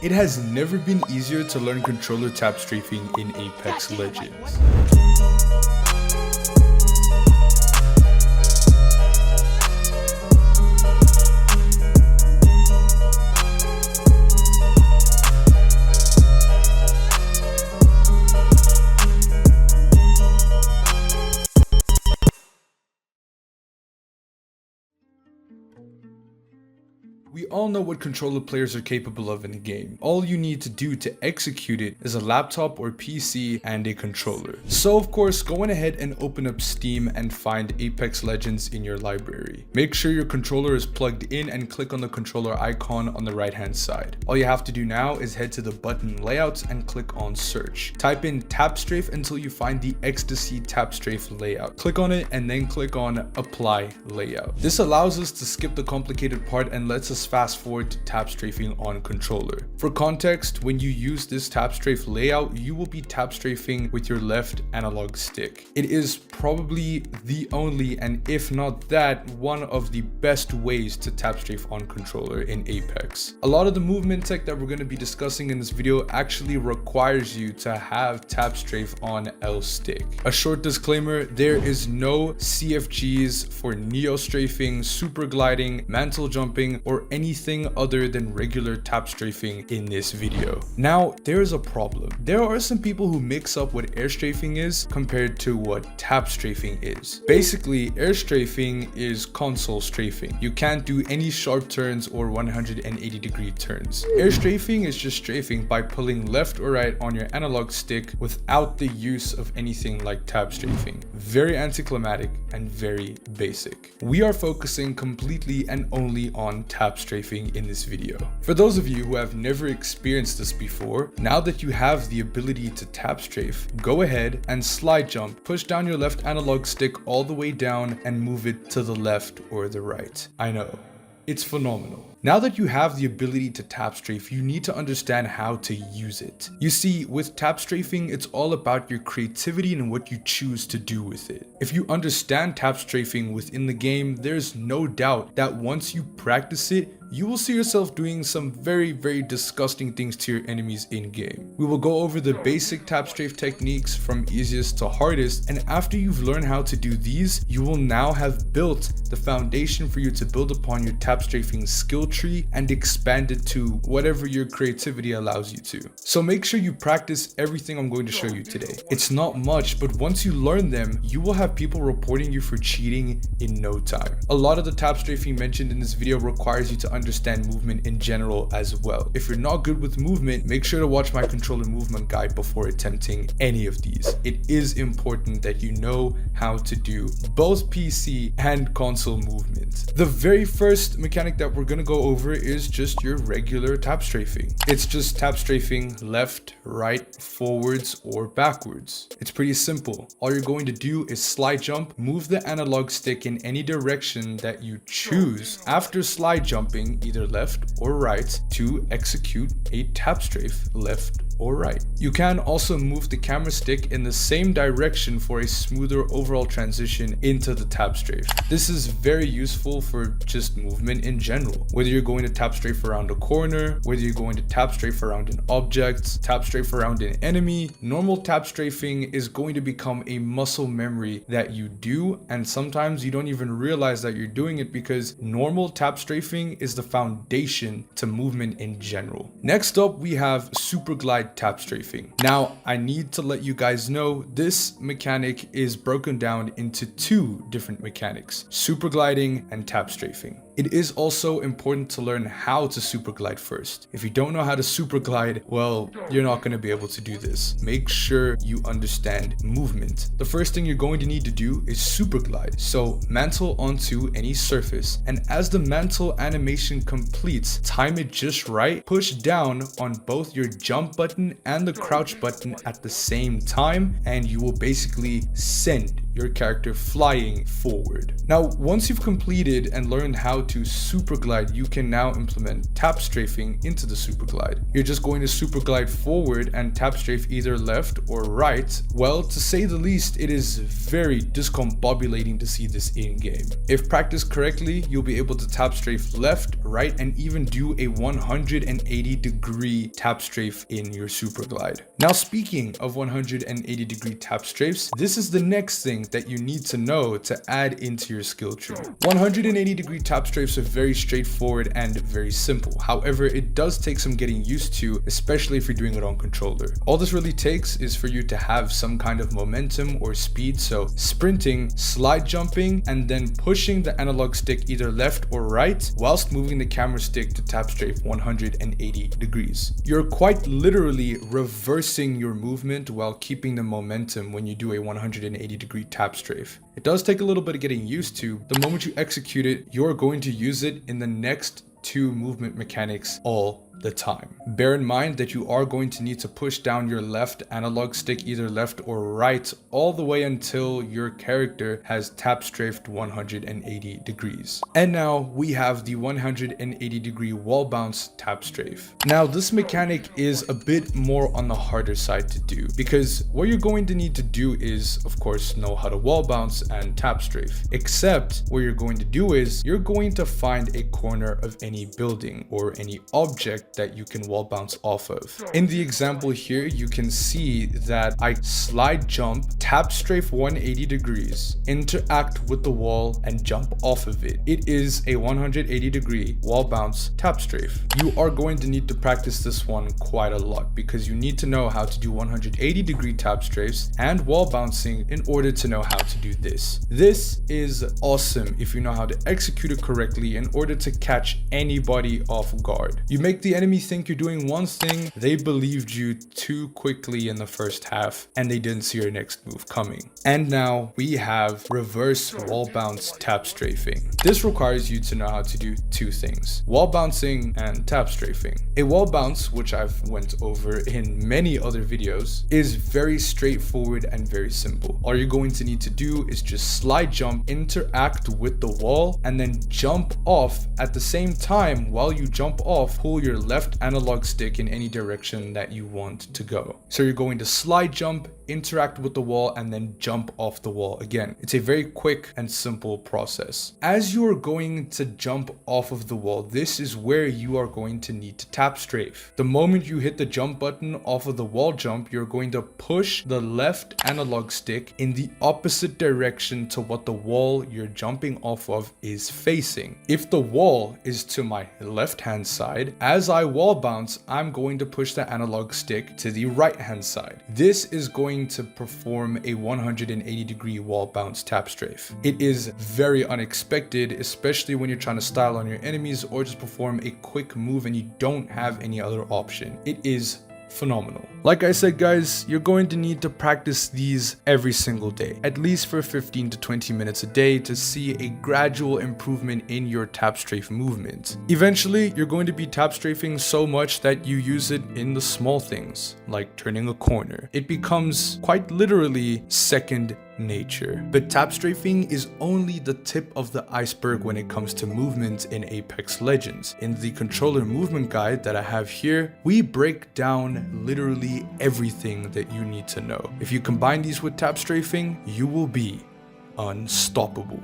It has never been easier to learn controller tap strafing in Apex Legends. We all know what controller players are capable of in the game. All you need to do to execute it is a laptop or PC and a controller. So of course, go on ahead and open up Steam and find Apex Legends in your library. Make sure your controller is plugged in and click on the controller icon on the right hand side. All you have to do now is head to the button layouts and click on search. Type in tap strafe until you find the ecstasy tap strafe layout. Click on it and then click on apply layout. This allows us to skip the complicated part and lets us fast forward to tap strafing on controller. For context, when you use this tap strafe layout, you will be tap strafing with your left analog stick. It is probably the only, and if not that, one of the best ways to tap strafe on controller in Apex. A lot of the movement tech that we're going to be discussing in this video actually requires you to have tap strafe on L stick. A short disclaimer, there is no CFGs for neo strafing, super gliding, mantle jumping, or anything other than regular tap strafing in this video. Now, there is a problem. There are some people who mix up what air strafing is compared to what tap strafing is. Basically, air strafing is console strafing. You can't do any sharp turns or 180-degree turns. Air strafing is just strafing by pulling left or right on your analog stick without the use of anything like tap strafing. Very anticlimactic and very basic. We are focusing completely and only on tap strafing in this video. For those of you who have never experienced this before, now that you have the ability to tap strafe, go ahead and slide jump, push down your left analog stick all the way down and move it to the left or the right. I know, it's phenomenal. Now that you have the ability to tap strafe, you need to understand how to use it. You see, with tap strafing, it's all about your creativity and what you choose to do with it. If you understand tap strafing within the game, there's no doubt that once you practice it, you will see yourself doing some very disgusting things to your enemies in game. We will go over the basic tap strafe techniques from easiest to hardest, and after you've learned how to do these, you will now have built the foundation for you to build upon your tap strafing skill tree and expand it to whatever your creativity allows you to. So make sure you practice everything I'm going to show you today. It's not much, but once you learn them, you will have people reporting you for cheating in no time. A lot of the tap strafing mentioned in this video requires you to understand movement in general as well. If you're not good with movement, make sure to watch my controller movement guide before attempting any of these. It is important that you know how to do both PC and console movement. The very first mechanic that we're going to go over is just your regular tap strafing. It's just tap strafing left, right, forwards, or backwards. It's pretty simple. All you're going to do is slide jump, move the analog stick in any direction that you choose. After slide jumping, either left or right, to execute a tap strafe left or right. You can also move the camera stick in the same direction for a smoother overall transition into the tap strafe. This is very useful for just movement in general. Whether you're going to tap strafe around a corner, whether you're going to tap strafe around an object, tap strafe around an enemy, normal tap strafing is going to become a muscle memory that you do, and sometimes you don't even realize that you're doing it because normal tap strafing is the foundation to movement in general. Next up, we have super glide tap strafing. Now, I need to let you guys know this mechanic is broken down into two different mechanics: super gliding and tap strafing. It is also important to learn how to super glide first. If you don't know how to super glide, well, you're not going to be able to do this. Make sure you understand movement. The first thing you're going to need to do is super glide. So mantle onto any surface, and as the mantle animation completes, time it just right, push down on both your jump button and the crouch button at the same time, and you will basically send your character flying forward. Now, once you've completed and learned how to super glide, you can now implement tap strafing into the super glide. You're just going to super glide forward and tap strafe either left or right. Well, to say the least, it is very discombobulating to see this in game. If practiced correctly, you'll be able to tap strafe left, right, and even do a 180-degree tap strafe in your super glide. Now, speaking of 180-degree tap strafes, this is the next thing that you need to know to add into your skill tree. 180-degree tap strafes are very straightforward and very simple. However, it does take some getting used to, especially if you're doing it on controller. All this really takes is for you to have some kind of momentum or speed, so sprinting, slide jumping, and then pushing the analog stick either left or right whilst moving the camera stick to tap strafe 180 degrees. You're quite literally reversing your movement while keeping the momentum when you do a 180-degree tap strafe. It does take a little bit of getting used to. The moment you execute it, you're going to use it in the next two movement mechanics all the time. Bear in mind that you are going to need to push down your left analog stick either left or right all the way until your character has tap strafed 180 degrees. And now we have the 180-degree wall bounce tap strafe. Now this mechanic is a bit more on the harder side to do, because what you're going to need to do is, of course, know how to wall bounce and tap strafe. Except what you're going to do is you're going to find a corner of any building or any object that you can wall bounce off of. In the example here, you can see that I slide jump, tap strafe 180 degrees, interact with the wall, and jump off of it. It is a 180-degree wall bounce tap strafe. You are going to need to practice this one quite a lot because you need to know how to do 180-degree tap strafes and wall bouncing in order to know how to do this. This is awesome if you know how to execute it correctly in order to catch anybody off guard. You make the enemy think you're doing one thing, they believed you too quickly in the first half, and they didn't see your next move coming. And now we have reverse wall bounce tap strafing. This requires you to know how to do two things: wall bouncing and tap strafing. A wall bounce, which I've went over in many other videos, is very straightforward and very simple. All you're going to need to do is just slide jump, interact with the wall, and then jump off. At the same time, while you jump off, pull your left analog stick in any direction that you want to go. So you're going to slide jump, interact with the wall, and then jump off the wall again. It's a very quick and simple process. As you are going to jump off of the wall, this is where you are going to need to tap strafe. The moment you hit the jump button off of the wall jump, you're going to push the left analog stick in the opposite direction to what the wall you're jumping off of is facing. If the wall is to my left hand side, as I wall bounce, I'm going to push the analog stick to the right hand side. This is going to perform a 180-degree wall bounce tap strafe. It is very unexpected, especially when you're trying to style on your enemies or just perform a quick move and you don't have any other option. It is phenomenal. Like I said, guys, you're going to need to practice these every single day, at least for 15 to 20 minutes a day, to see a gradual improvement in your tap strafe movement. Eventually, you're going to be tap strafing so much that you use it in the small things, like turning a corner. It becomes quite literally second nature. But tap strafing is only the tip of the iceberg when it comes to movement in Apex Legends. In the controller movement guide that I have here, we break down literally everything that you need to know. If you combine these with tap strafing, you will be unstoppable.